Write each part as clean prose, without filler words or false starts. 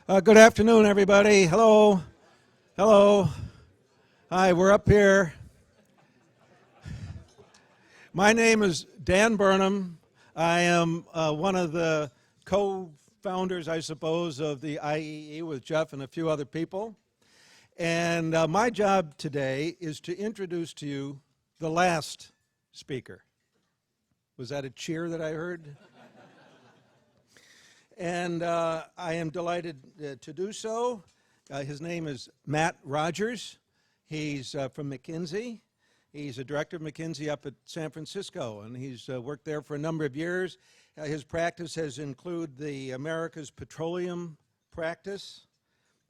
Good afternoon, everybody. Hello. Hello. Hi, we're up here. My name is Dan Burnham. I am one of the co-founders, I suppose, of the IEE with Jeff and a few other people. And my job today is to introduce to you the last speaker. Was that a cheer that I heard? And I am delighted to do so. His name is Matt Rogers. He's from McKinsey. He's a director of McKinsey up at San Francisco, and he's worked there for a number of years. His practice has included the America's petroleum practice.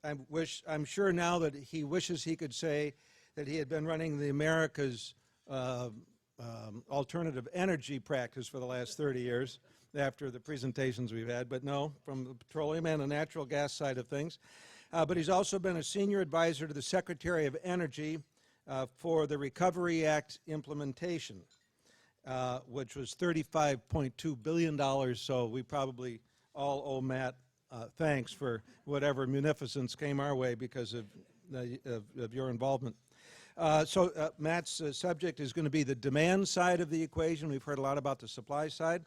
I'm sure now that he wishes he could say that he had been running the America's alternative energy practice for the last 30 years. After the presentations we've had, but no, from the petroleum and the natural gas side of things. But he's also been a senior advisor to the Secretary of Energy for the Recovery Act implementation, which was $35.2 billion, so we probably all owe Matt thanks for whatever munificence came our way because of your involvement. So Matt's subject is going to be the demand side of the equation. We've heard a lot about the supply side.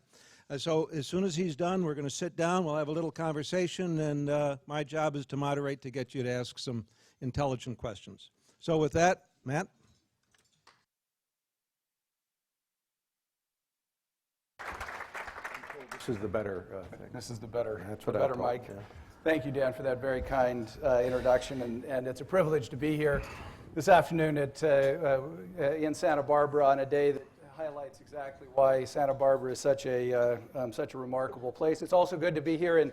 So as soon as he's done, we're going to sit down, we'll have a little conversation, and my job is to moderate to get you to ask some intelligent questions. So with that, Matt. This is the better thing. This is the better, That's what better I thought, mic. yeah. Thank you, Dan, for that very kind introduction, and it's a privilege to be here this afternoon in Santa Barbara on a day that highlights exactly why Santa Barbara is such a remarkable place. It's also good to be here in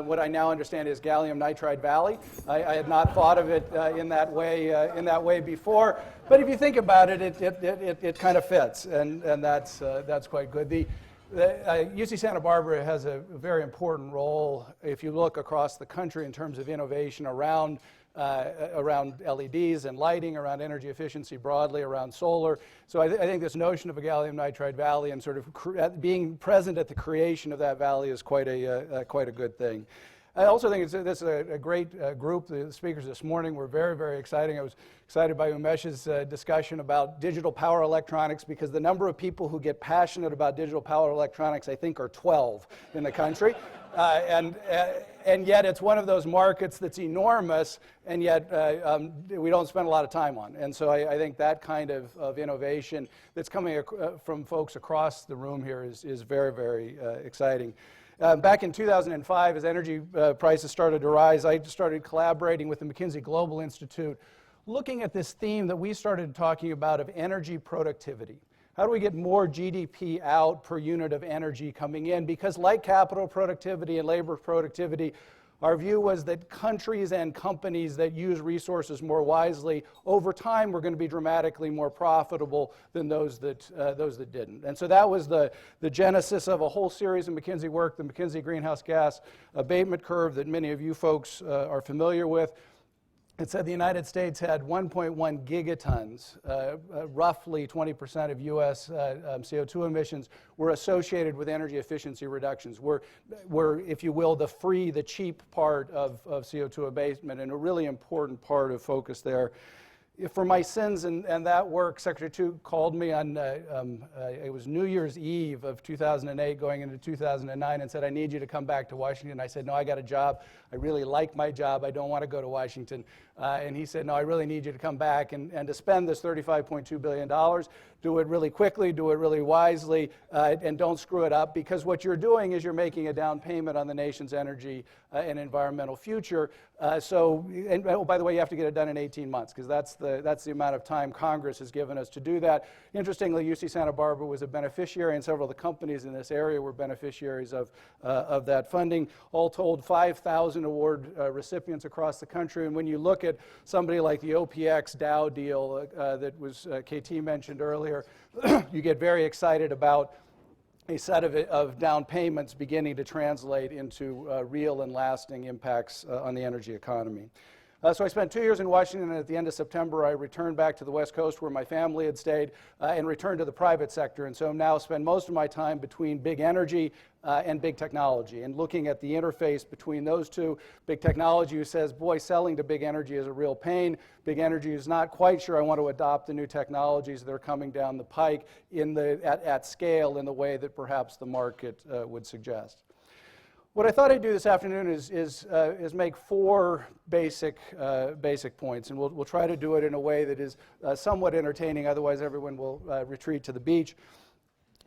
what I now understand is gallium nitride valley. I had not thought of it in that way before, but if you think about it, it kind of fits, and that's quite good. The UC Santa Barbara has a very important role if you look across the country in terms of innovation around LEDs and lighting, around energy efficiency broadly, around solar. So I think this notion of a gallium nitride valley and sort of being present at the creation of that valley is quite a good thing. I also think this is a great group. The speakers this morning were very, very exciting. I was excited by Umesh's discussion about digital power electronics because the number of people who get passionate about digital power electronics, I think, are 12 in the country. And yet it's one of those markets that's enormous, and yet we don't spend a lot of time on. And so I think that kind of innovation that's coming from folks across the room here is very, very exciting. Back in 2005, as energy prices started to rise, I started collaborating with the McKinsey Global Institute, looking at this theme that we started talking about of energy productivity. How do we get more GDP out per unit of energy coming in? Because like capital productivity and labor productivity, our view was that countries and companies that use resources more wisely, over time, were going to be dramatically more profitable than those that didn't. And so that was the genesis of a whole series of McKinsey work, the McKinsey greenhouse gas abatement curve that many of you folks are familiar with. It said the United States had 1.1 gigatons, roughly 20% of U.S. CO2 emissions were associated with energy efficiency reductions. Were, if you will, the cheap part of CO2 abatement, and a really important part of focus there. For my sins and that work, Secretary Tu called me on, it was New Year's Eve of 2008 going into 2009 and said, I need you to come back to Washington. I said, no, I got a job. I really like my job. I don't want to go to Washington. And he said, no, I really need you to come back and to spend this $35.2 billion. Do it really quickly, do it really wisely, and don't screw it up, because what you're doing is you're making a down payment on the nation's energy and environmental future. Oh, by the way, you have to get it done in 18 months, because that's the amount of time Congress has given us to do that. Interestingly, UC Santa Barbara was a beneficiary, and several of the companies in this area were beneficiaries of that funding. All told, 5,000 award recipients across the country. And when you look at somebody like the OPX Dow deal that was KT mentioned earlier, you get very excited about a set of down payments beginning to translate into real and lasting impacts on the energy economy. So I spent 2 years in Washington, and at the end of September, I returned back to the West Coast where my family had stayed and returned to the private sector. And so now spend most of my time between big energy and big technology, and looking at the interface between those two. Big technology who says, boy, selling to big energy is a real pain. Big energy is not quite sure I want to adopt the new technologies that are coming down the pike at scale in the way that perhaps the market would suggest. What I thought I'd do this afternoon is make 4 basic points, and we'll try to do it in a way that is somewhat entertaining, otherwise everyone will retreat to the beach.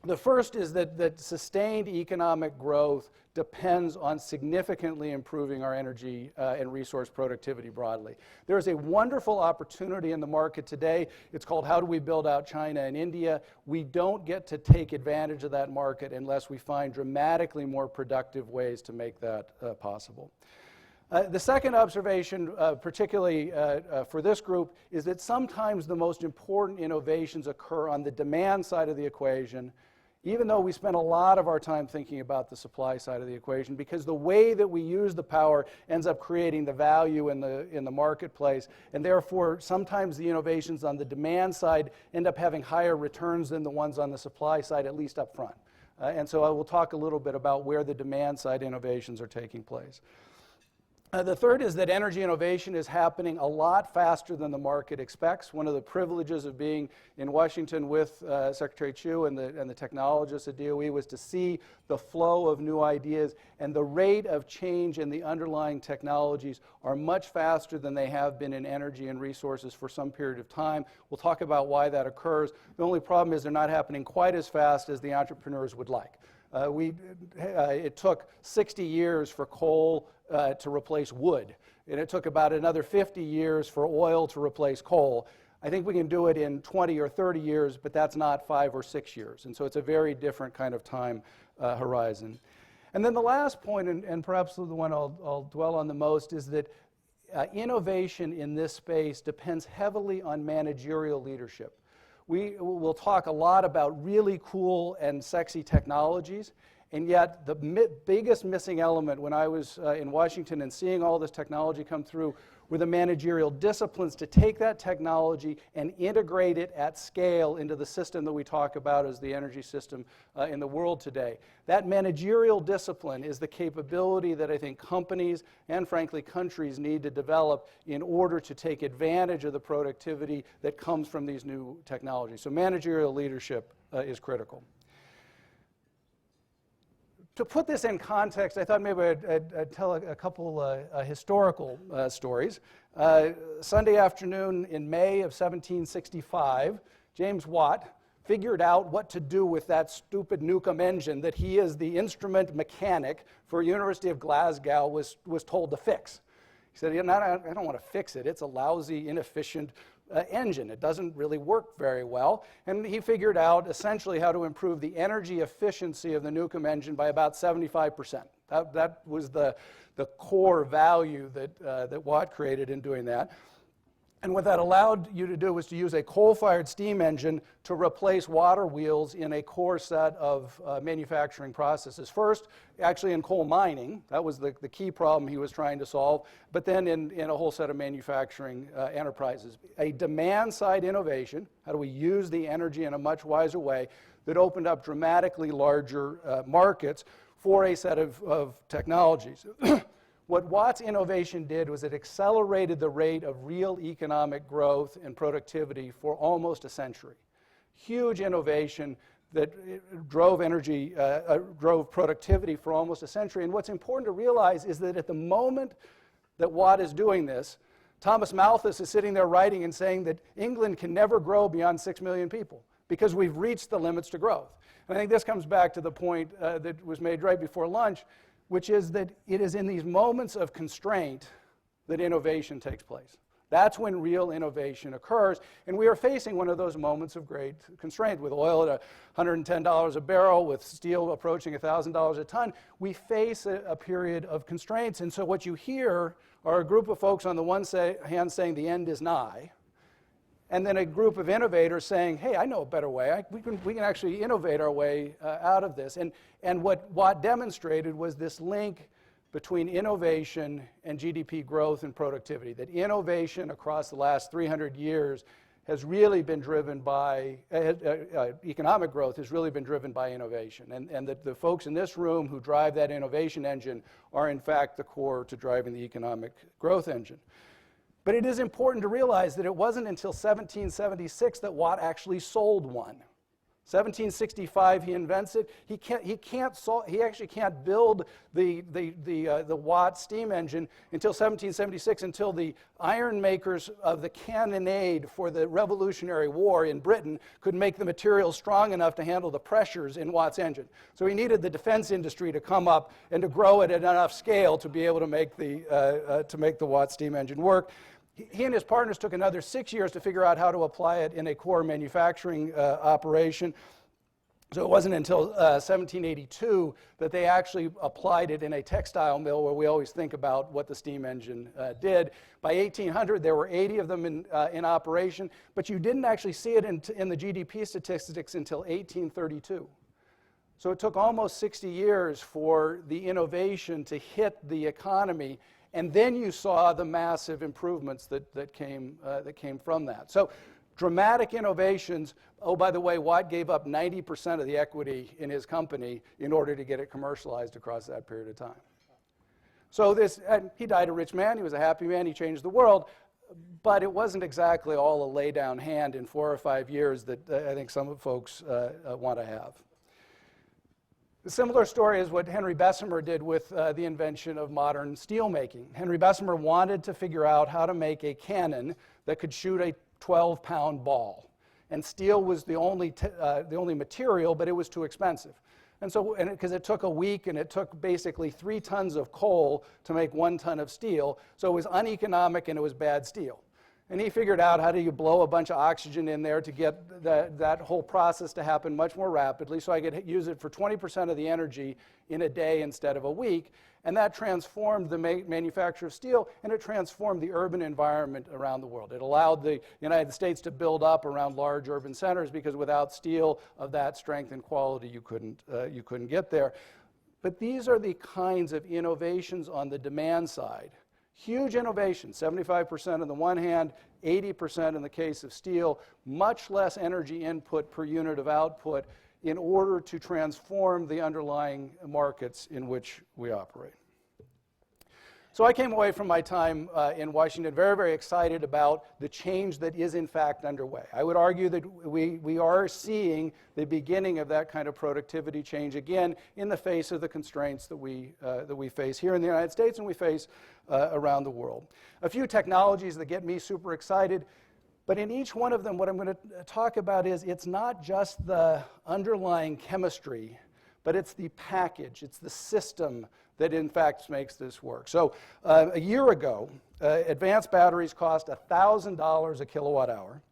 The first is that sustained economic growth depends on significantly improving our energy and resource productivity broadly. There is a wonderful opportunity in the market today. It's called How Do We Build Out China and India? We don't get to take advantage of that market unless we find dramatically more productive ways to make that possible. The second observation, particularly for this group, is that sometimes the most important innovations occur on the demand side of the equation, even though we spend a lot of our time thinking about the supply side of the equation, because the way that we use the power ends up creating the value in the marketplace, and therefore sometimes the innovations on the demand side end up having higher returns than the ones on the supply side, at least up front. And so I will talk a little bit about where the demand side innovations are taking place. The third is that energy innovation is happening a lot faster than the market expects. One of the privileges of being in Washington with Secretary Chu and the technologists at DOE was to see the flow of new ideas, and the rate of change in the underlying technologies are much faster than they have been in energy and resources for some period of time. We'll talk about why that occurs. The only problem is they're not happening quite as fast as the entrepreneurs would like. It took 60 years for coal to replace wood, and it took about another 50 years for oil to replace coal. I think we can do it in 20 or 30 years, but that's not 5 or 6 years, and so it's a very different kind of time horizon. And then the last point, and perhaps the one I'll dwell on the most, is that innovation in this space depends heavily on managerial leadership. We will talk a lot about really cool and sexy technologies, and yet the biggest missing element when I was in Washington and seeing all this technology come through were the managerial disciplines to take that technology and integrate it at scale into the system that we talk about as the energy system in the world today. That managerial discipline is the capability that I think companies and, frankly, countries need to develop in order to take advantage of the productivity that comes from these new technologies. So managerial leadership is critical. To put this in context, I thought maybe I'd tell a couple historical stories. Sunday afternoon in May of 1765, James Watt figured out what to do with that stupid Newcomb engine that he, as the instrument mechanic for University of Glasgow, was told to fix. He said, I don't want to fix it. It's a lousy, inefficient engine. It doesn't really work very well. And he figured out essentially how to improve the energy efficiency of the Newcomb engine by about 75%. That was the core value that Watt created in doing that. And what that allowed you to do was to use a coal-fired steam engine to replace water wheels in a core set of manufacturing processes. First, actually in coal mining, that was the key problem he was trying to solve, but then in a whole set of manufacturing enterprises. A demand-side innovation, how do we use the energy in a much wiser way, that opened up dramatically larger markets for a set of technologies. What Watt's innovation did was it accelerated the rate of real economic growth and productivity for almost a century. Huge innovation that drove productivity for almost a century. And what's important to realize is that at the moment that Watt is doing this, Thomas Malthus is sitting there writing and saying that England can never grow beyond 6 million people because we've reached the limits to growth. And I think this comes back to the point that was made right before lunch, which is that it is in these moments of constraint that innovation takes place. That's when real innovation occurs, and we are facing one of those moments of great constraint. With oil at $110 a barrel, with steel approaching $1,000 a ton, we face a period of constraints. And so what you hear are a group of folks on the one hand saying the end is nigh, and then a group of innovators saying, hey, I know a better way. We can actually innovate our way out of this. And what Watt demonstrated was this link between innovation and GDP growth and productivity, that innovation across the last 300 years has really been driven by, economic growth has really been driven by innovation. And that the folks in this room who drive that innovation engine are in fact the core to driving the economic growth engine. But it is important to realize that it wasn't until 1776 that Watt actually sold one. 1765 he invents it. He actually can't build the Watt steam engine until 1776, until the iron makers of the cannonade for the Revolutionary War in Britain could make the material strong enough to handle the pressures in Watt's engine. So he needed the defense industry to come up and to grow it at enough scale to be able to make the Watt steam engine work. He and his partners took another 6 years to figure out how to apply it in a core manufacturing operation. So it wasn't until 1782 that they actually applied it in a textile mill, where we always think about what the steam engine did. By 1800, there were 80 of them in operation, but you didn't actually see it in the GDP statistics until 1832. So it took almost 60 years for the innovation to hit the economy. And then you saw the massive improvements that came from that. So dramatic innovations. Oh, by the way, Watt gave up 90% of the equity in his company in order to get it commercialized across that period of time. So he died a rich man. He was a happy man. He changed the world. But it wasn't exactly all a lay down hand in 4 or 5 years that I think some folks want to have. A similar story is what Henry Bessemer did with the invention of modern steel making. Henry Bessemer wanted to figure out how to make a cannon that could shoot a 12-pound ball. And steel was the only material, but it was too expensive. And so, because it took a week and it took basically 3 tons of coal to make 1 ton of steel, so it was uneconomic and it was bad steel. And he figured out how do you blow a bunch of oxygen in there to get that whole process to happen much more rapidly, so I could use it for 20% of the energy in a day instead of a week. And that transformed the manufacture of steel, and it transformed the urban environment around the world. It allowed the United States to build up around large urban centers, because without steel of that strength and quality, you couldn't get there. But these are the kinds of innovations on the demand side. Huge innovation, 75% on the one hand, 80% in the case of steel, much less energy input per unit of output in order to transform the underlying markets in which we operate. So I came away from my time in Washington very, very excited about the change that is in fact underway. I would argue that we are seeing the beginning of that kind of productivity change again in the face of the constraints that we face here in the United States and we face around the world. A few technologies that get me super excited, but in each one of them what I'm going to talk about is it's not just the underlying chemistry, but it's the package, it's the system that in fact makes this work. So a year ago, advanced batteries cost $1,000 a kilowatt hour.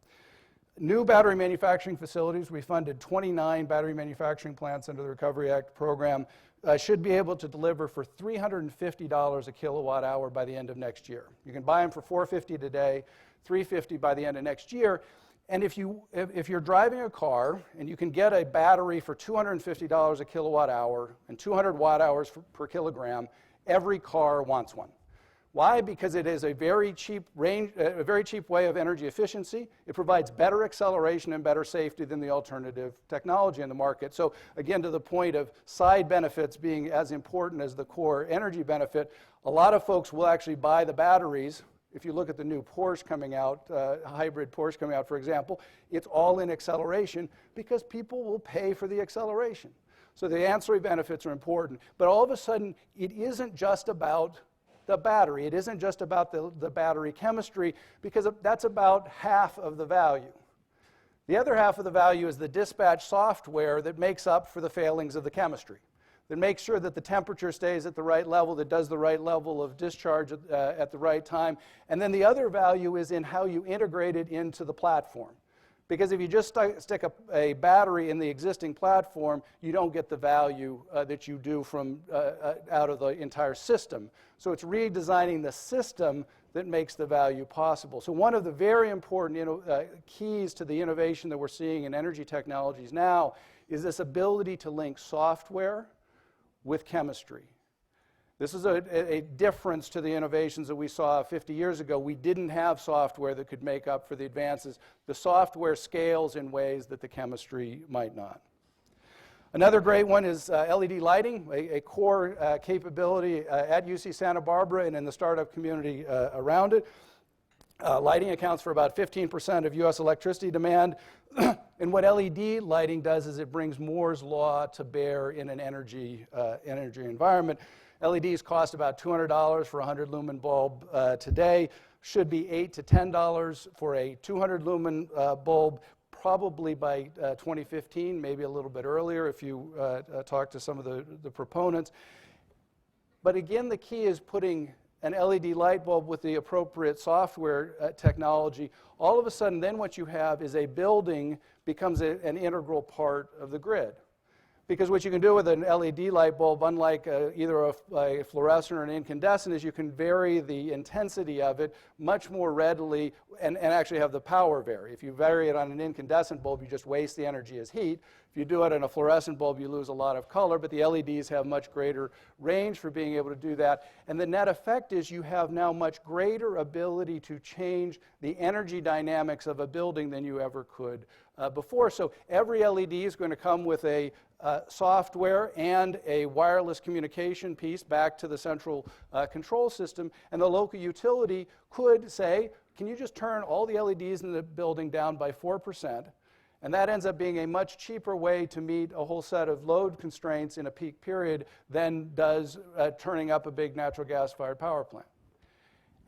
New battery manufacturing facilities, we funded 29 battery manufacturing plants under the Recovery Act program, should be able to deliver for $350 a kilowatt hour by the end of next year. You can buy them for $450 today, $350 by the end of next year. And if you're driving a car and you can get a battery for $250 a kilowatt hour and 200 watt hours per kilogram, every car wants one. Why? Because it is a very cheap way of energy efficiency. It provides better acceleration and better safety than the alternative technology in the market. So again, to the point of side benefits being as important as the core energy benefit, a lot of folks will actually buy the batteries. If you look at the new Porsche coming out, hybrid Porsche coming out, for example, it's all in acceleration because people will pay for the acceleration. So the ancillary benefits are important. But all of a sudden, it isn't just about the battery. It isn't just about the battery chemistry, because that's about half of the value. The other half of the value is the dispatch software that makes up for the failings of the chemistry, that makes sure that the temperature stays at the right level, that does the right level of discharge at the right time. And then the other value is in how you integrate it into the platform. Because if you just stick a battery in the existing platform, you don't get the value that you do from out of the entire system. So it's redesigning the system that makes the value possible. So one of the very important keys to the innovation that we're seeing in energy technologies now is this ability to link software with chemistry. This is a difference to the innovations that we saw 50 years ago. We didn't have software that could make up for the advances. The software scales in ways that the chemistry might not. Another great one is LED lighting, a core capability at UC Santa Barbara and in the startup community around it. Lighting accounts for about 15% of U.S. electricity demand. And what LED lighting does is it brings Moore's law to bear in an energy environment. LEDs cost about $200 for a 100 lumen bulb today. Should be $8 to $10 for a 200 lumen bulb, probably by 2015, maybe a little bit earlier if you talk to some of the proponents. But again, the key is putting an LED light bulb with the appropriate software technology. All of a sudden, then what you have is a building becomes an integral part of the grid. Because what you can do with an LED light bulb, unlike either a fluorescent or an incandescent, is you can vary the intensity of it much more readily and actually have the power vary. If you vary it on an incandescent bulb, you just waste the energy as heat. If you do it on a fluorescent bulb, you lose a lot of color, but the LEDs have much greater range for being able to do that. And the net effect is you have now much greater ability to change the energy dynamics of a building than you ever could before. So every LED is going to come with a software and a wireless communication piece back to the central control system, and the local utility could say, can you just turn all the LEDs in the building down by 4%? And that ends up being a much cheaper way to meet a whole set of load constraints in a peak period than does turning up a big natural gas-fired power plant.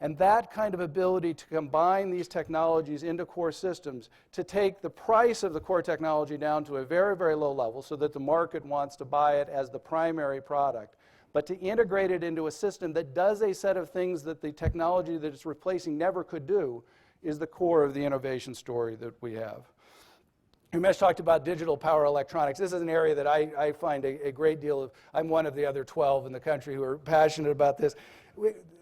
And that kind of ability to combine these technologies into core systems, to take the price of the core technology down to a very, very low level so that the market wants to buy it as the primary product, but to integrate it into a system that does a set of things that the technology that it's replacing never could do, is the core of the innovation story that we have. Umesh talked about digital power electronics. This is an area that I find a great deal of, I'm one of the other 12 in the country who are passionate about this.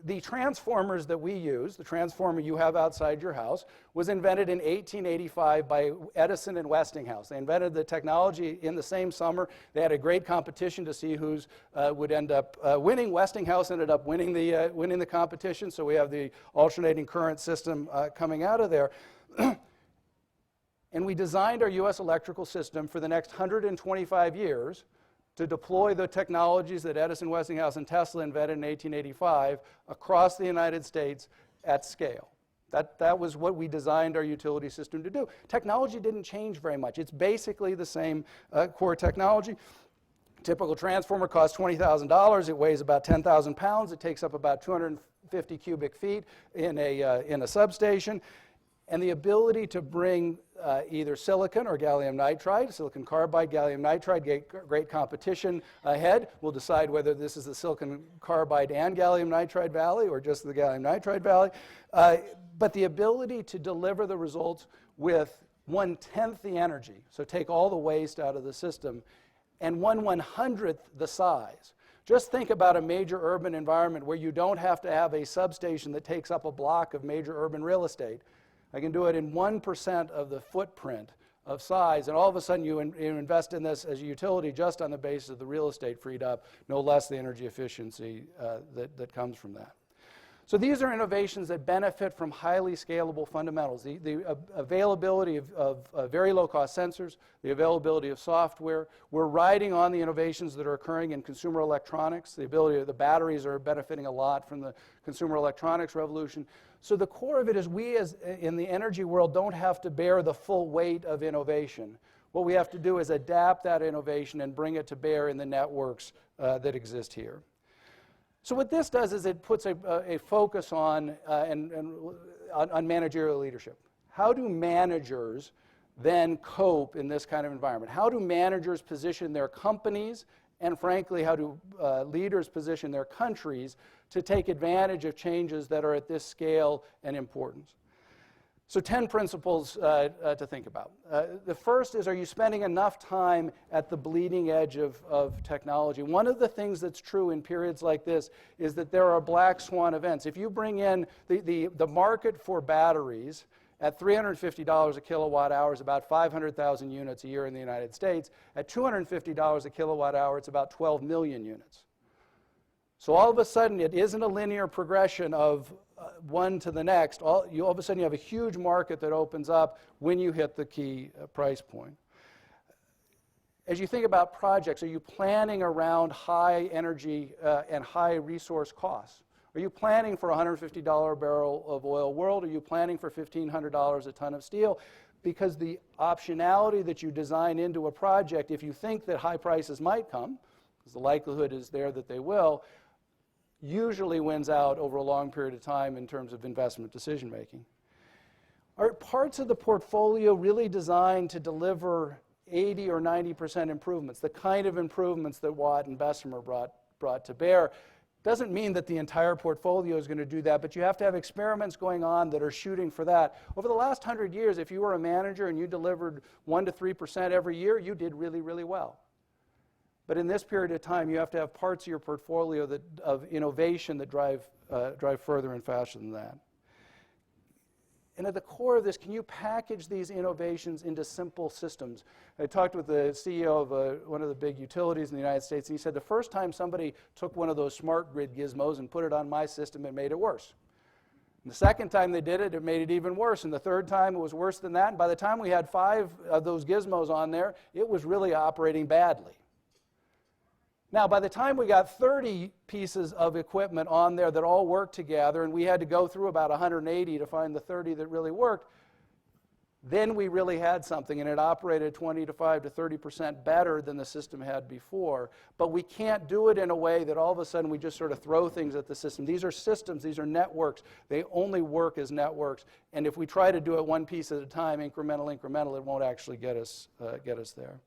The transformers that we use, the transformer you have outside your house, was invented in 1885 by Edison and Westinghouse. They invented the technology in the same summer. They had a great competition to see who's would end up winning. Westinghouse ended up winning the competition, so we have the alternating current system coming out of there. And we designed our U.S. electrical system for the next 125 years to deploy the technologies that Edison, Westinghouse, and Tesla invented in 1885 across the United States at scale. That was what we designed our utility system to do. Technology didn't change very much. It's basically the same core technology. Typical transformer costs $20,000. It weighs about 10,000 pounds. It takes up about 250 cubic feet in a substation. And the ability to bring either silicon or gallium nitride, silicon carbide, gallium nitride, get great competition ahead. We'll decide whether this is the silicon carbide and gallium nitride valley or just the gallium nitride valley. But the ability to deliver the results with 1/10 the energy, so take all the waste out of the system, and 1/100th the size. Just think about a major urban environment where you don't have to have a substation that takes up a block of major urban real estate. I can do it in 1% of the footprint of size, and all of a sudden you invest in this as a utility just on the basis of the real estate freed up, no less the energy efficiency that comes from that. So these are innovations that benefit from highly scalable fundamentals. The availability of very low-cost sensors, the availability of software. We're riding on the innovations that are occurring in consumer electronics. The ability of the batteries are benefiting a lot from the consumer electronics revolution. So the core of it is we, as in the energy world, don't have to bear the full weight of innovation. What we have to do is adapt that innovation and bring it to bear in the networks that exist here. So what this does is it puts a focus on managerial leadership. How do managers then cope in this kind of environment? How do managers position their companies, and frankly, how do leaders position their countries to take advantage of changes that are at this scale and importance? So 10 principles to think about. The first is, are you spending enough time at the bleeding edge of technology? One of the things that's true in periods like this is that there are black swan events. If you bring in the market for batteries at $350 a kilowatt hour is about 500,000 units a year in the United States. At $250 a kilowatt hour, it's about 12 million units. So all of a sudden, it isn't a linear progression of one to the next. All of a sudden, you have a huge market that opens up when you hit the key price point. As you think about projects, are you planning around high energy and high resource costs? Are you planning for a $150 a barrel of oil world? Are you planning for $1,500 a ton of steel? Because the optionality that you design into a project, if you think that high prices might come, because the likelihood is there that they will, usually wins out over a long period of time in terms of investment decision making. Are parts of the portfolio really designed to deliver 80 or 90% improvements, the kind of improvements that Watt and Bessemer brought to bear? Doesn't mean that the entire portfolio is going to do that, but you have to have experiments going on that are shooting for that. Over the last 100 years, if you were a manager and you delivered 1 to 3% every year, you did really, really well. But in this period of time, you have to have parts of your portfolio of innovation that drive further and faster than that. And at the core of this, can you package these innovations into simple systems? I talked with the CEO of one of the big utilities in the United States, and he said the first time somebody took one of those smart grid gizmos and put it on my system, it made it worse. And the second time they did it, it made it even worse. And the third time, it was worse than that. And by the time we had 5 of those gizmos on there, it was really operating badly. Now, by the time we got 30 pieces of equipment on there that all worked together, and we had to go through about 180 to find the 30 that really worked, then we really had something, and it operated 25 to 30% better than the system had before. But we can't do it in a way that all of a sudden we just sort of throw things at the system. These are systems, these are networks. They only work as networks. And if we try to do it one piece at a time, incremental, it won't actually get us there.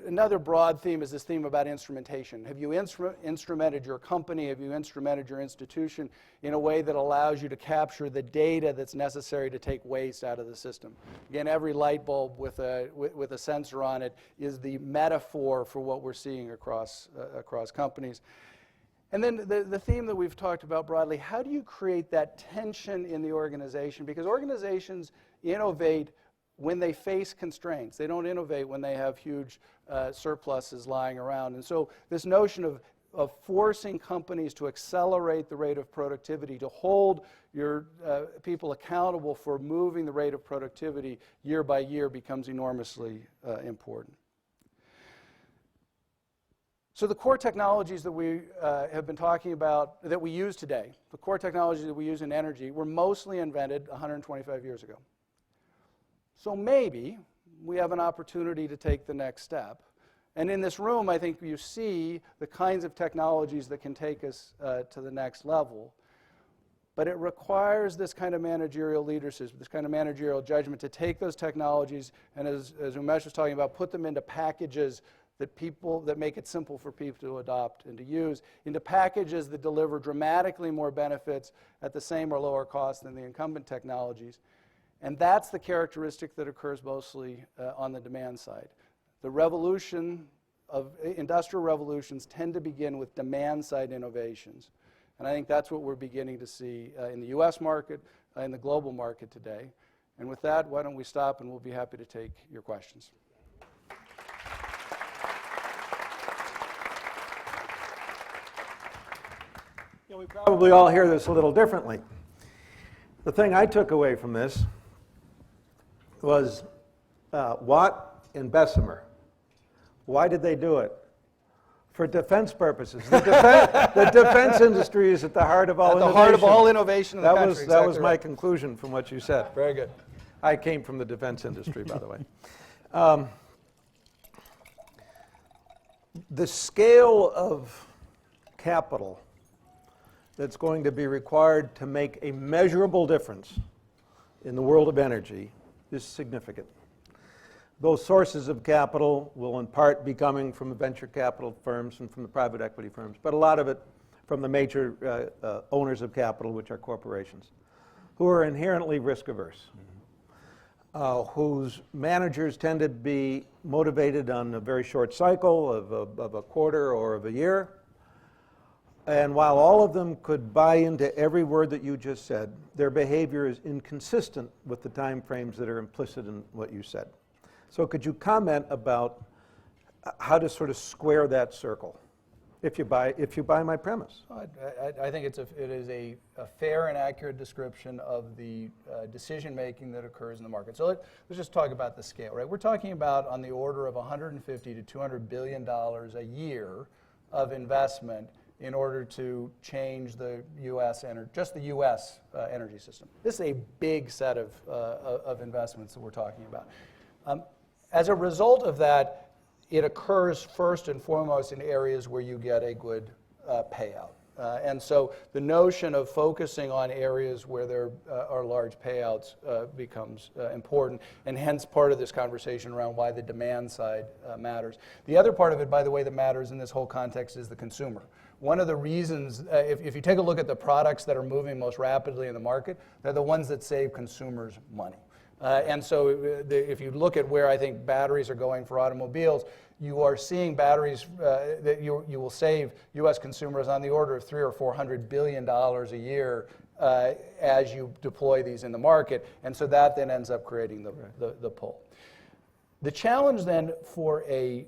Another broad theme is this theme about instrumentation. Have you instrumented your company? Have you instrumented your institution in a way that allows you to capture the data that's necessary to take waste out of the system? Again, every light bulb with a sensor on it is the metaphor for what we're seeing across companies. And then the theme that we've talked about broadly, how do you create that tension in the organization? Because organizations innovate when they face constraints. They don't innovate when they have huge surpluses lying around. And so this notion of forcing companies to accelerate the rate of productivity, to hold your people accountable for moving the rate of productivity year by year becomes enormously important. So the core technologies that we have been talking about, that we use today, the core technologies that we use in energy, were mostly invented 125 years ago. So maybe we have an opportunity to take the next step. And in this room, I think you see the kinds of technologies that can take us to the next level. But it requires this kind of managerial leadership, this kind of managerial judgment to take those technologies and, as Umesh was talking about, put them into packages that make it simple for people to adopt and to use, into packages that deliver dramatically more benefits at the same or lower cost than the incumbent technologies. And that's the characteristic that occurs mostly on the demand side. The industrial revolutions tend to begin with demand-side innovations. And I think that's what we're beginning to see in the U.S. market, in the global market today. And with that, why don't we stop, and we'll be happy to take your questions. We probably all hear this a little differently. The thing I took away from this was Watt and Bessemer. Why did they do it? For defense purposes. The defense industry is at the heart of all innovation. At the heart of all innovation in the country. That was my conclusion from what you said. Very good. I came from the defense industry, by the way. The scale of capital that's going to be required to make a measurable difference in the world of energy is significant. Those sources of capital will in part be coming from the venture capital firms and from the private equity firms, but a lot of it from the major owners of capital, which are corporations, who are inherently risk averse, whose managers tend to be motivated on a very short cycle of a quarter or of a year. And while all of them could buy into every word that you just said, their behavior is inconsistent with the time frames that are implicit in what you said. So could you comment about how to sort of square that circle? if you buy my premise. I think it is a fair and accurate description of the decision making that occurs in the market. So let's just talk about the scale, right? We're talking about on the order of 150 to 200 billion dollars a year of investment in order to change the U.S. just the U.S. Energy system. This is a big set of investments that we're talking about. As a result of that, it occurs first and foremost in areas where you get a good payout. And so the notion of focusing on areas where there are large payouts becomes important, and hence part of this conversation around why the demand side matters. The other part of it, by the way, that matters in this whole context is the consumer. One of the reasons, if you take a look at the products that are moving most rapidly in the market, they're the ones that save consumers money. And so if you look at where I think batteries are going for automobiles, you are seeing batteries that you will save U.S. consumers on the order of $300 or $400 billion a year as you deploy these in the market. And so that then ends up creating the pull. The challenge then for a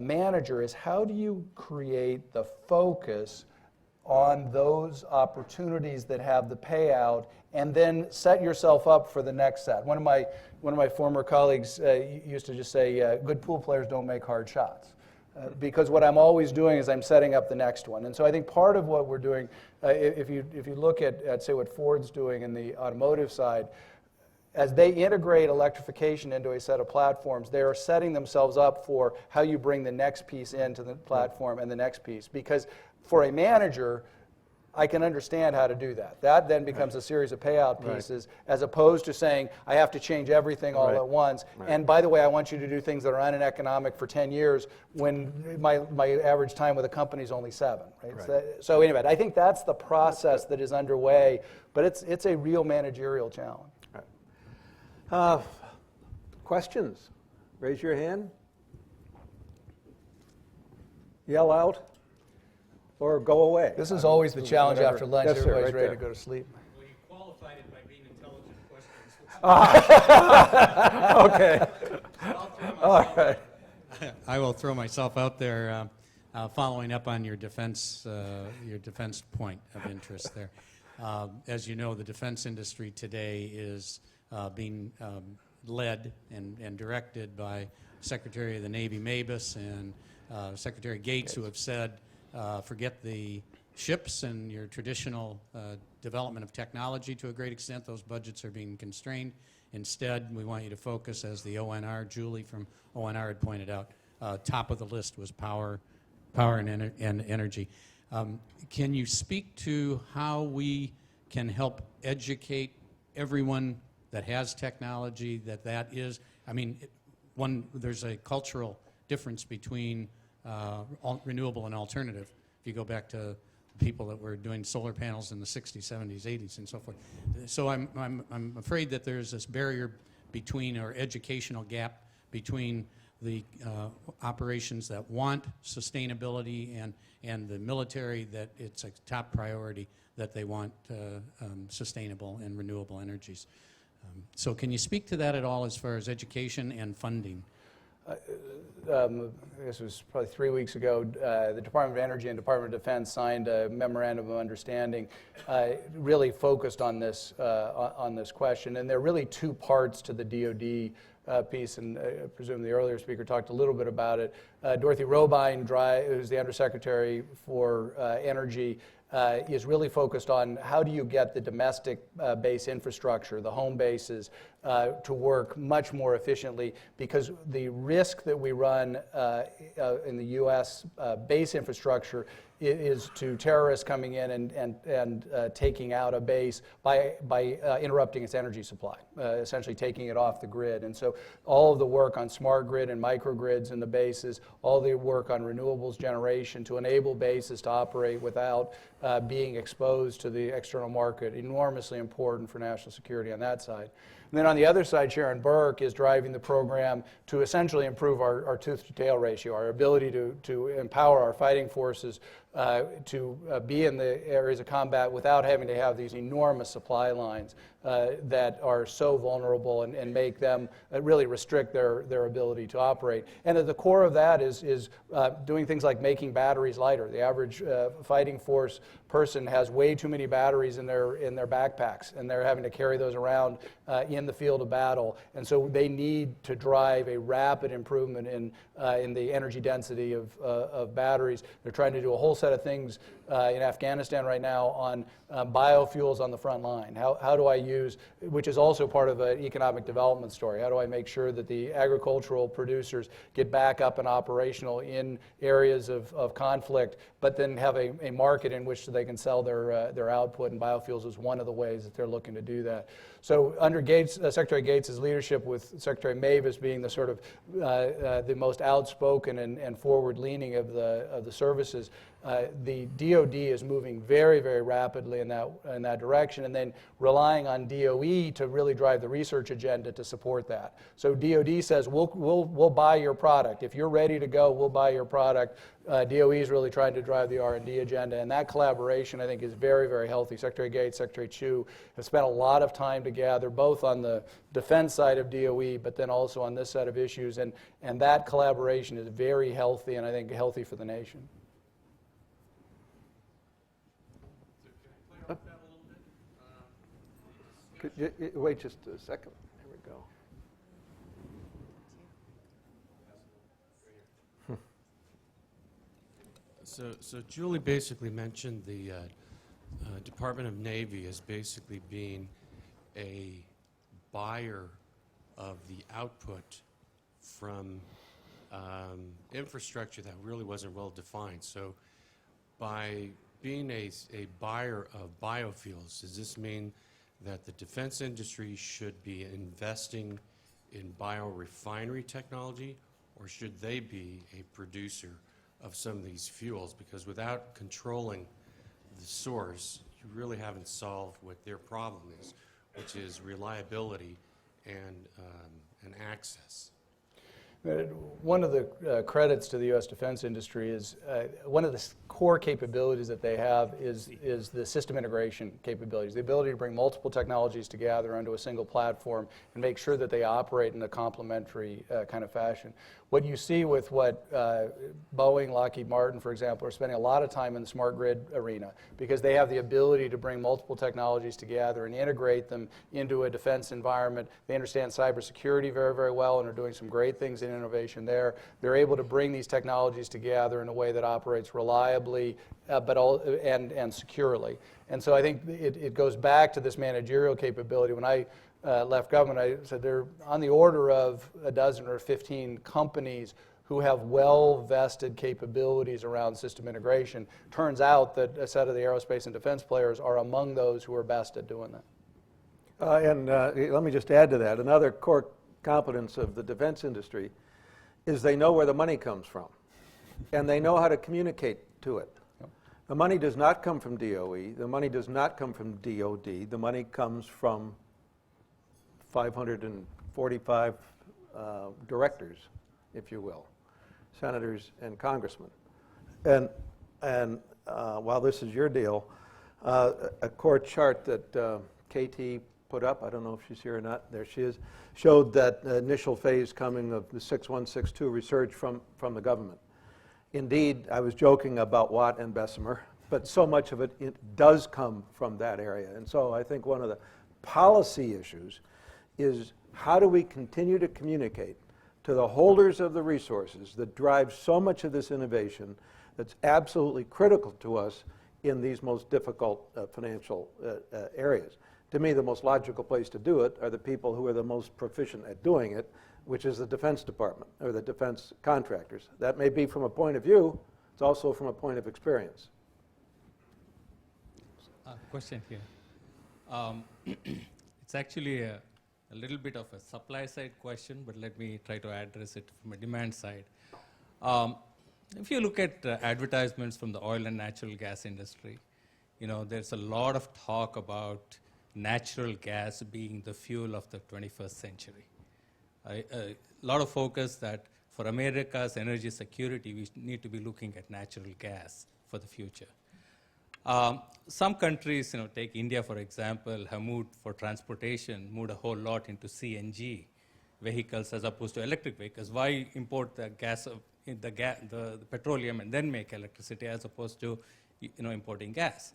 manager is how do you create the focus on those opportunities that have the payout and then set yourself up for the next set. One of my former colleagues used to just say, good pool players don't make hard shots. Because what I'm always doing is I'm setting up the next one. And so I think part of what we're doing, if you look at say what Ford's doing in the automotive side, as they integrate electrification into a set of platforms, they are setting themselves up for how you bring the next piece into the platform and the next piece. Because for a manager, I can understand how to do that. That then becomes a series of payout pieces, as opposed to saying, I have to change everything all at once. And by the way, I want you to do things that are uneconomic for 10 years when my average time with a company is only 7. So anyway, I think that's the process that is underway, but it's a real managerial challenge. Questions? Raise your hand. Yell out. Or go away. This is always the challenge after lunch. Yes, sir, everybody's right ready there. to go to sleep. Well, you qualified it by being intelligent questions. Okay. All right. I will throw myself out there, following up on your defense point of interest there. As you know, the defense industry today is being led and directed by Secretary of the Navy Mabus and Secretary Gates, who have said, forget the ships and your traditional development of technology to a great extent. Those budgets are being constrained. Instead, we want you to focus, as the ONR, Julie from ONR had pointed out, top of the list was power and energy. Can you speak to how we can help educate everyone that has technology, that is, I mean, there's a cultural difference between renewable and alternative. If you go back to people that were doing solar panels in the 60s, 70s, 80s, and so forth. So I'm afraid that there's this barrier between, or educational gap between the operations that want sustainability and the military, that it's a top priority that they want sustainable and renewable energies. So can you speak to that at all as far as education and funding? This was probably 3 weeks ago. The Department of Energy and Department of Defense signed a memorandum of understanding, really focused on this question. And there are really two parts to the DoD piece, and I presume the earlier speaker talked a little bit about it. Dorothy Robine, who's the Undersecretary for Energy, is really focused on how do you get the domestic base infrastructure, the home bases, to work much more efficiently, because the risk that we run in the U.S. Base infrastructure is to terrorists coming in and taking out a base by interrupting its energy supply, essentially taking it off the grid. And so all of the work on smart grid and microgrids in the bases, all the work on renewables generation to enable bases to operate without being exposed to the external market, enormously important for national security on that side. And then on the other side, Sharon Burke is driving the program to essentially improve our tooth-to-tail ratio, our ability to empower our fighting forces to be in the areas of combat without having to have these enormous supply lines that are so vulnerable and make them really restrict their ability to operate. And at the core of that is doing things like making batteries lighter. The average fighting force person has way too many batteries in their backpacks, and they're having to carry those around in the field of battle. And so they need to drive a rapid improvement in the energy density of batteries. They're trying to do a whole set of things in Afghanistan right now on biofuels on the front line. How do I use, which is also part of an economic development story, how do I make sure that the agricultural producers get back up and operational in areas of conflict, but then have a market in which they can sell their output, and biofuels is one of the ways that they're looking to do that. So under Gates, Secretary Gates' leadership, with Secretary Mavis being the sort of the most outspoken and forward-leaning of the services, the DoD is moving very, very rapidly in that direction, and then relying on DOE to really drive the research agenda to support that. So DoD says we'll buy your product. If you're ready to go, we'll buy your product. DOE is really trying to drive the R&D agenda, and that collaboration, I think, is very, very healthy. Secretary Gates, Secretary Chu have spent a lot of time together, both on the defense side of DOE, but then also on this set of issues, and that collaboration is very healthy, and I think healthy for the nation. Could you wait just a second? There we go. So Julie basically mentioned the Department of Navy as basically being a buyer of the output from infrastructure that really wasn't well defined. So by being a buyer of biofuels, does this mean that the defense industry should be investing in biorefinery technology, or should they be a producer of some of these fuels? Because without controlling the source, you really haven't solved what their problem is, which is reliability and access. One of the credits to the U.S. defense industry is one of the core capabilities that they have is the system integration capabilities, the ability to bring multiple technologies together onto a single platform and make sure that they operate in a complementary kind of fashion. What you see with what Boeing, Lockheed Martin, for example, are spending a lot of time in the smart grid arena, because they have the ability to bring multiple technologies together and integrate them into a defense environment. They understand cybersecurity very, very well and are doing some great things in innovation there. They're able to bring these technologies together in a way that operates reliably and securely. And so I think it goes back to this managerial capability. When I left government, I said there are on the order of a dozen or 15 companies who have well-vested capabilities around system integration. Turns out that a set of the aerospace and defense players are among those who are best at doing that. And let me just add to that. Another core competence of the defense industry is they know where the money comes from, and they know how to communicate to it. Yep. The money does not come from DOE. The money does not come from DOD. The money comes from 545 directors, if you will, senators and congressmen. And while this is your deal, a core chart that KT put up, I don't know if she's here or not, there she is, showed that initial phase coming of the 6162 research from the government. Indeed, I was joking about Watt and Bessemer, but so much of it does come from that area. And so I think one of the policy issues is how do we continue to communicate to the holders of the resources that drive so much of this innovation that's absolutely critical to us in these most difficult financial areas. To me, the most logical place to do it are the people who are the most proficient at doing it, which is the Defense Department or the defense contractors. That may be from a point of view, it's also from a point of experience. Question here. It's actually a little bit of a supply side question, but let me try to address it from a demand side. If you look at advertisements from the oil and natural gas industry, there's a lot of talk about natural gas being the fuel of the 21st century. A lot of focus that for America's energy security, we need to be looking at natural gas for the future. Some countries, take India for example, have moved for transportation, moved a whole lot into CNG vehicles as opposed to electric vehicles. Why import the gas, the petroleum and then make electricity as opposed to importing gas?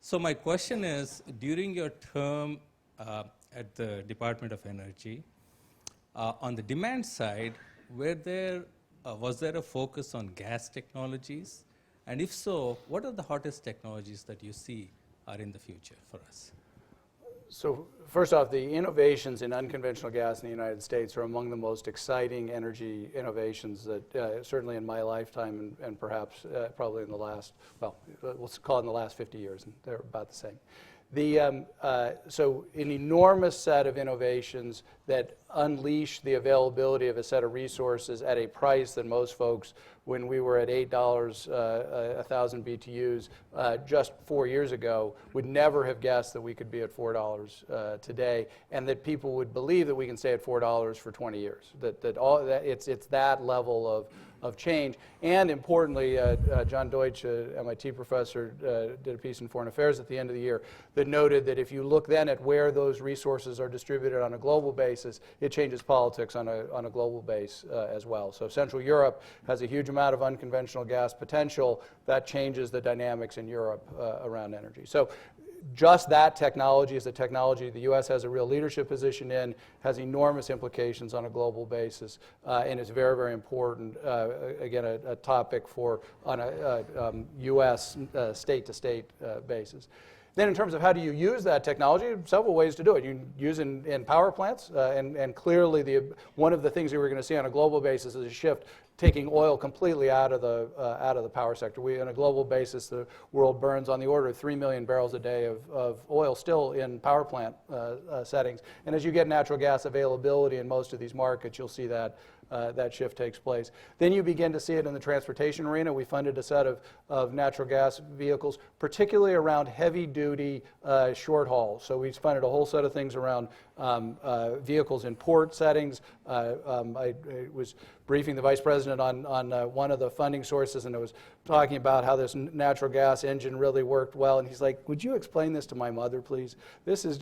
So my question is, during your term at the Department of Energy, on the demand side, was there a focus on gas technologies? And if so, what are the hottest technologies that you see are in the future for us? So first off, the innovations in unconventional gas in the United States are among the most exciting energy innovations that certainly in my lifetime and perhaps probably in the last, well, we'll call it in the last 50 years, and they're about the same. So an enormous set of innovations that unleash the availability of a set of resources at a price that most folks, when we were at $8 1,000 BTUs just 4 years ago, would never have guessed that we could be at $4 today, and that people would believe that we can stay at $4 for 20 years. It's that level of change. And importantly, John Deutsch, MIT professor, did a piece in Foreign Affairs at the end of the year that noted that if you look then at where those resources are distributed on a global basis, it changes politics on a global base as well. So Central Europe has a huge amount of unconventional gas potential. That changes the dynamics in Europe around energy. So just that technology is a technology the U.S. has a real leadership position in, has enormous implications on a global basis, and is very, very important, again, a topic for on a U.S. state-to-state basis. Then in terms of how do you use that technology, several ways to do it. You can use it in power plants, and clearly one of the things that we're going to see on a global basis is a shift taking oil completely out of the power sector. On a global basis, the world burns on the order of 3 million barrels a day of oil still in power plant settings. And as you get natural gas availability in most of these markets, you'll see that shift takes place. Then you begin to see it in the transportation arena. We funded a set of natural gas vehicles, particularly around heavy-duty short haul. So we funded a whole set of things around vehicles in port settings. I was briefing the vice president on one of the funding sources, and I was talking about how this natural gas engine really worked well. And he's like, "Would you explain this to my mother, please? This is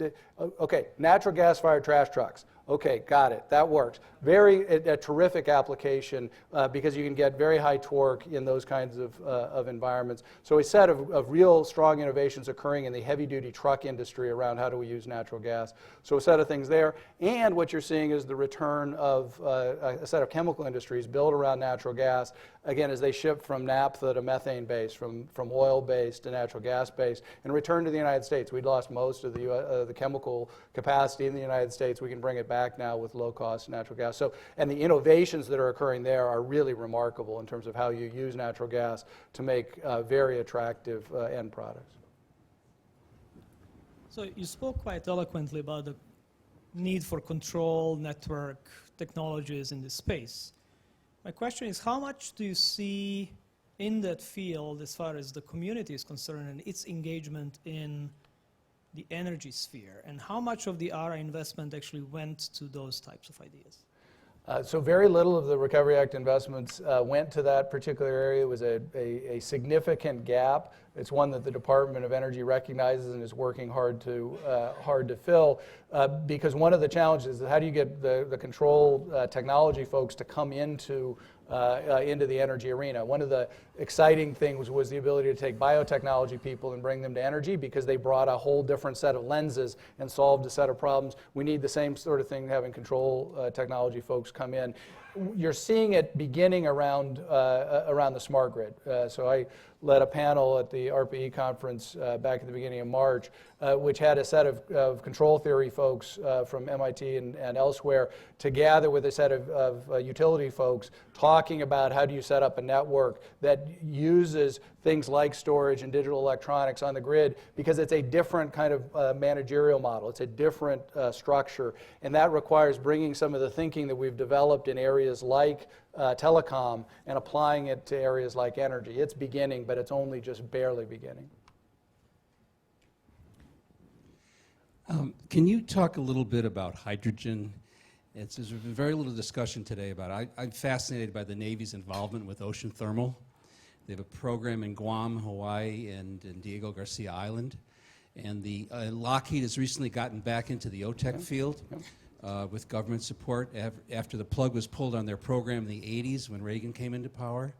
okay. Natural gas-fired trash trucks. Okay, got it. That works. A terrific application because you can get very high torque in those kinds of environments. So a set of real strong innovations occurring in the heavy-duty truck industry around how do we use natural gas. So a set of things there. And what you're seeing is the return of a set of chemical industries built around natural gas, again, as they shift from naphtha to methane-based, from oil-based to natural gas-based, and return to the United States. We'd lost most of the chemical capacity in the United States. We can bring it back now with low-cost natural gas. So, and the innovations that are occurring there are really remarkable in terms of how you use natural gas to make very attractive end products. So you spoke quite eloquently about the need for control network technologies in this space. My question is, how much do you see in that field as far as the community is concerned and its engagement in the energy sphere, and how much of the RI investment actually went to those types of ideas? So very little of the Recovery Act investments went to that particular area. It was a significant gap. It's one that the Department of Energy recognizes and is working hard to fill, because one of the challenges is how do you get the control technology folks to come into the energy arena. One of the exciting things was the ability to take biotechnology people and bring them to energy, because they brought a whole different set of lenses and solved a set of problems. We need the same sort of thing, having control technology folks come in. You're seeing it beginning around the smart grid. So I led a panel at the RPE conference back at the beginning of March, which had a set of control theory folks from MIT and elsewhere to gather with a set of utility folks talking about how do you set up a network that uses things like storage and digital electronics on the grid, because it's a different kind of managerial model. It's a different structure, and that requires bringing some of the thinking that we've developed in areas like telecom and applying it to areas like energy. It's beginning, but it's only just barely beginning. Can you talk a little bit about hydrogen? There's been very little discussion today about it. I'm fascinated by the Navy's involvement with ocean thermal. They have a program in Guam, Hawaii, and in Diego Garcia Island. And the Lockheed has recently gotten back into the OTEC field with government support after the plug was pulled on their program in the 80s when Reagan came into power.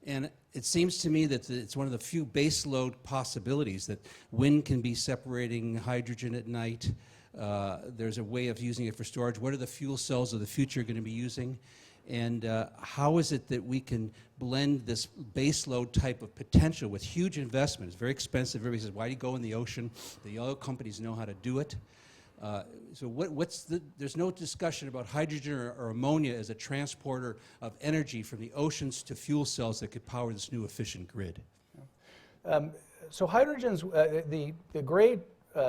And it seems to me that it's one of the few baseload possibilities that wind can be separating hydrogen at night. There's a way of using it for storage. What are the fuel cells of the future going to be using? And how is it that we can blend this baseload type of potential with huge investment? It's very expensive. Everybody says, why do you go in the ocean? The oil companies know how to do it. There's no discussion about hydrogen or ammonia as a transporter of energy from the oceans to fuel cells that could power this new efficient grid. So hydrogen's, the great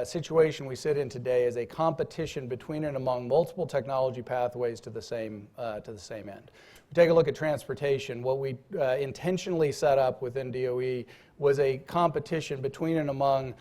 situation we sit in today is a competition between and among multiple technology pathways to the same end. We take a look at transportation. What we intentionally set up within DOE was a competition between and among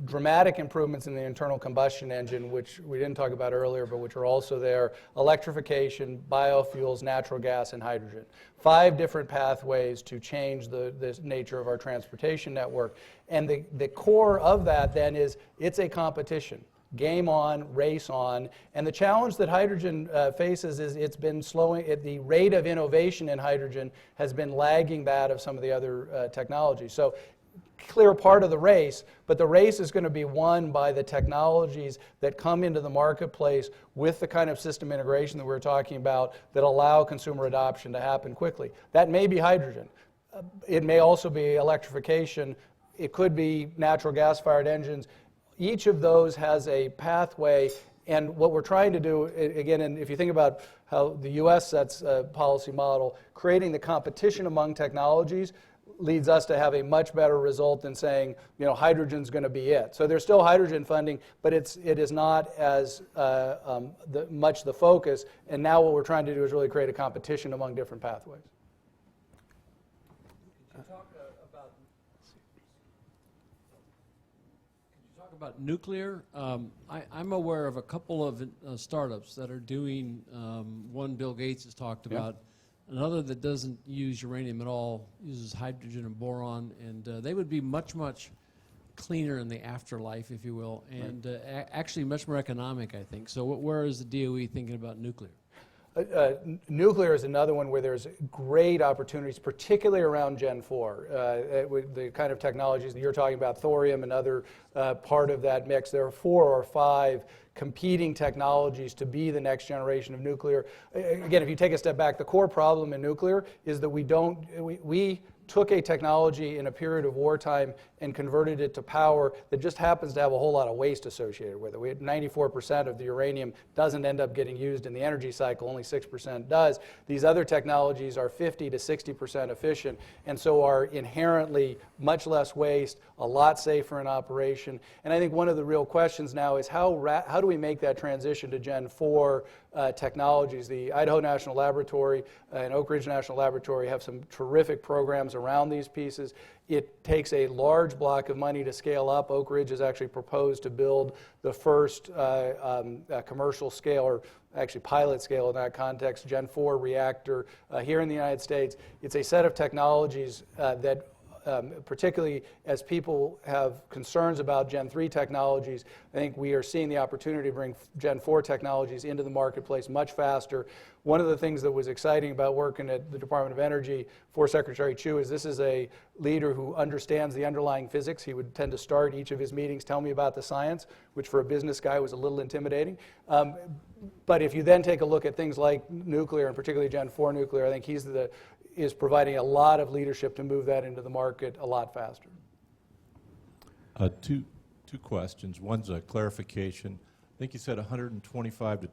dramatic improvements in the internal combustion engine, which we didn't talk about earlier, but which are also there: electrification, biofuels, natural gas, and hydrogen. 5 different pathways to change the nature of our transportation network. And the core of that then is it's a competition. Game on, race on. And the challenge that hydrogen faces is it's been slowing, the rate of innovation in hydrogen has been lagging that of some of the other technologies. So clear part of the race, but the race is going to be won by the technologies that come into the marketplace with the kind of system integration that we're talking about that allow consumer adoption to happen quickly. That may be hydrogen. It may also be electrification. It could be natural gas-fired engines. Each of those has a pathway, and what we're trying to do, again, and if you think about how the U.S. sets a policy model, creating the competition among technologies leads us to have a much better result than saying, hydrogen's going to be it. So there's still hydrogen funding, but it is not as much the focus. And now what we're trying to do is really create a competition among different pathways. Could you talk about nuclear? I'm aware of a couple of startups that are doing, one Bill Gates has talked about, another that doesn't use uranium at all, uses hydrogen and boron, and they would be much, much cleaner in the afterlife, if you will, and actually much more economic, I think. So where is the DOE thinking about nuclear? Nuclear is another one where there's great opportunities, particularly around Gen 4. With the kind of technologies that you're talking about, thorium and other part of that mix, there are 4 or 5 competing technologies to be the next generation of nuclear. Again, if you take a step back, the core problem in nuclear is that we took a technology in a period of wartime and converted it to power that just happens to have a whole lot of waste associated with it. We had 94% of the uranium doesn't end up getting used in the energy cycle, only 6% does. These other technologies are 50 to 60% efficient, and so are inherently much less waste, a lot safer in operation. And I think one of the real questions now is how do we make that transition to Gen 4 technologies? The Idaho National Laboratory and Oak Ridge National Laboratory have some terrific programs around these pieces. It takes a large block of money to scale up. Oak Ridge has actually proposed to build the first commercial scale, or actually pilot scale in that context, Gen 4 reactor here in the United States. It's a set of technologies that particularly as people have concerns about Gen 3 technologies, I think we are seeing the opportunity to bring Gen 4 technologies into the marketplace much faster. One of the things that was exciting about working at the Department of Energy for Secretary Chu is this is a leader who understands the underlying physics. He would tend to start each of his meetings, tell me about the science, which for a business guy was a little intimidating. But if you then take a look at things like nuclear, and particularly Gen 4 nuclear, I think he's is providing a lot of leadership to move that into the market a lot faster. Two questions. One's a clarification. I think you said $125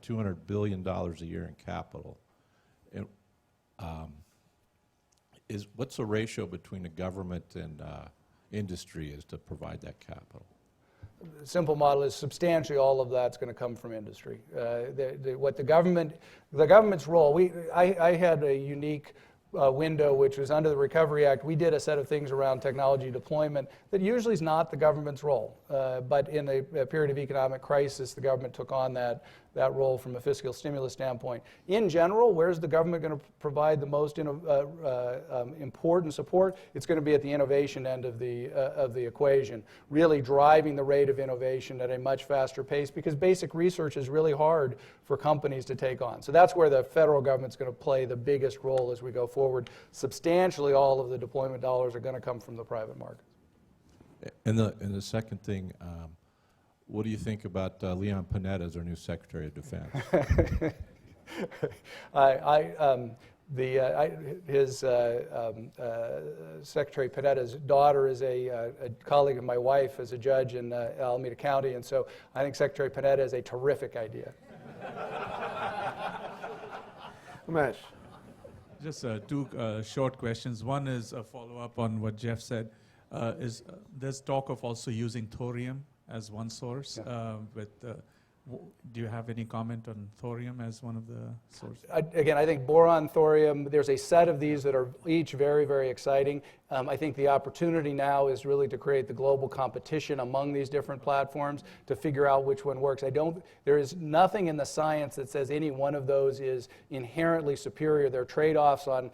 to $200 billion a year in capital. And, what's the ratio between the government and industry is to provide that capital? The simple model is substantially all of that's going to come from industry. What the government's role, I had a unique window, which was under the Recovery Act. We did a set of things around technology deployment that usually is not the government's role. But in a period of economic crisis, the government took on that that role from a fiscal stimulus standpoint. In general, where's the government going to provide the most important support? It's going to be at the innovation end of the equation, really driving the rate of innovation at a much faster pace, because basic research is really hard for companies to take on. So that's where the federal government's going to play the biggest role as we go forward. Substantially all of the deployment dollars are going to come from the private market. And the second thing, what do you think about Leon Panetta as our new Secretary of Defense? Secretary Panetta's daughter is a colleague of my wife as a judge in Alameda County, and so I think Secretary Panetta is a terrific idea. Umesh. Just two short questions. One is a follow-up on what Jeff said. There's talk of also using thorium as one source. Do you have any comment on thorium as one of the sources? Again, I think boron, thorium, there's a set of these that are each very, very exciting. I think the opportunity now is really to create the global competition among these different platforms to figure out which one works. There is nothing in the science that says any one of those is inherently superior. There are trade-offs on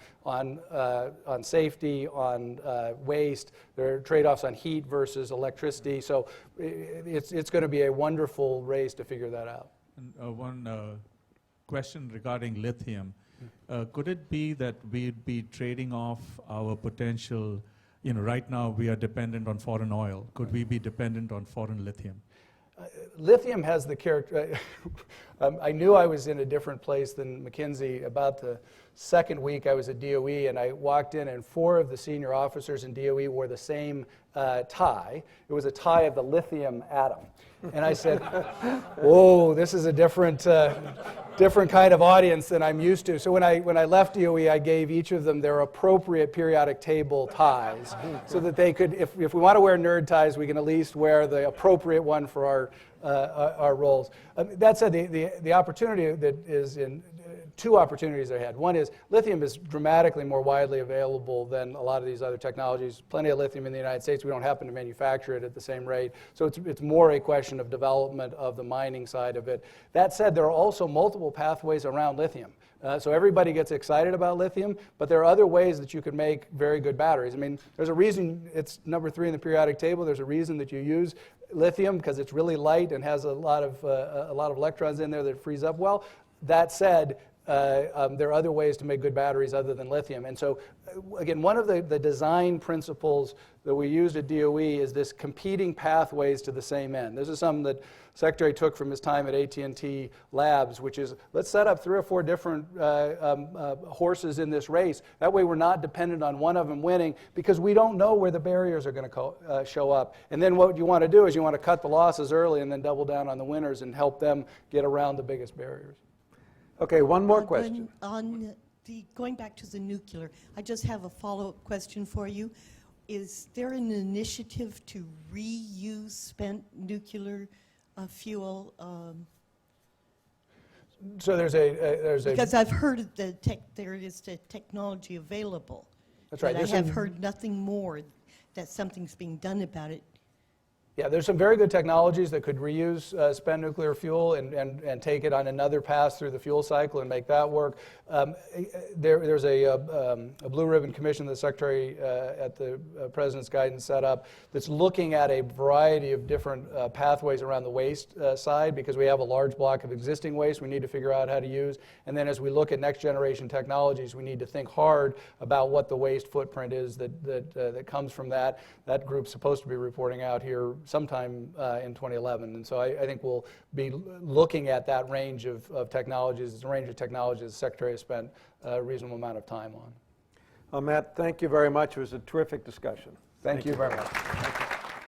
safety, on waste. There are trade-offs on heat versus electricity. So it's going to be a wonderful race to figure that out. And one question regarding lithium. Could it be that we'd be trading off our potential, right now we are dependent on foreign oil. Could we be dependent on foreign lithium? Lithium has the character. I knew I was in a different place than McKinsey about the second week I was at DOE, and I walked in, and 4 of the senior officers in DOE wore the same tie. It was a tie of the lithium atom. And I said, whoa, this is a different kind of audience than I'm used to. So when I left DOE, I gave each of them their appropriate periodic table ties so that they could, if we want to wear nerd ties, we can at least wear the appropriate one for our roles. That said, the opportunity that is in 2 opportunities ahead. One is lithium is dramatically more widely available than a lot of these other technologies. Plenty of lithium in the United States. We don't happen to manufacture it at the same rate. So it's more a question of development of the mining side of it. That said, there are also multiple pathways around lithium. So everybody gets excited about lithium, but there are other ways that you can make very good batteries. I mean, there's a reason it's number 3 in the periodic table. There's a reason that you use lithium, because it's really light and has a lot of electrons in there that freeze up well. That said, there are other ways to make good batteries other than lithium. And so, again, one of the design principles that we used at DOE is this competing pathways to the same end. This is something that Secretary took from his time at AT&T Labs, which is, let's set up 3 or 4 different horses in this race. That way we're not dependent on one of them winning, because we don't know where the barriers are going to show up. And then what you want to do is you want to cut the losses early and then double down on the winners and help them get around the biggest barriers. Okay, one more question. Going back to the nuclear, I just have a follow-up question for you. Is there an initiative to reuse spent nuclear fuel? So there's because I've heard that there is the technology available. That's right. I have heard nothing more that something's being done about it. Yeah, there's some very good technologies that could reuse spent nuclear fuel and take it on another pass through the fuel cycle and make that work. There's a blue ribbon commission that the Secretary at the President's guidance set up that's looking at a variety of different pathways around the waste side, because we have a large block of existing waste we need to figure out how to use. And then as we look at next generation technologies, we need to think hard about what the waste footprint is that comes from that. That group's supposed to be reporting out here sometime in 2011. And so I think we'll be looking at that range of technologies. It's a range of technologies the Secretary has spent a reasonable amount of time on. Matt, thank you very much. It was a terrific discussion. Thank you very much. Thank you.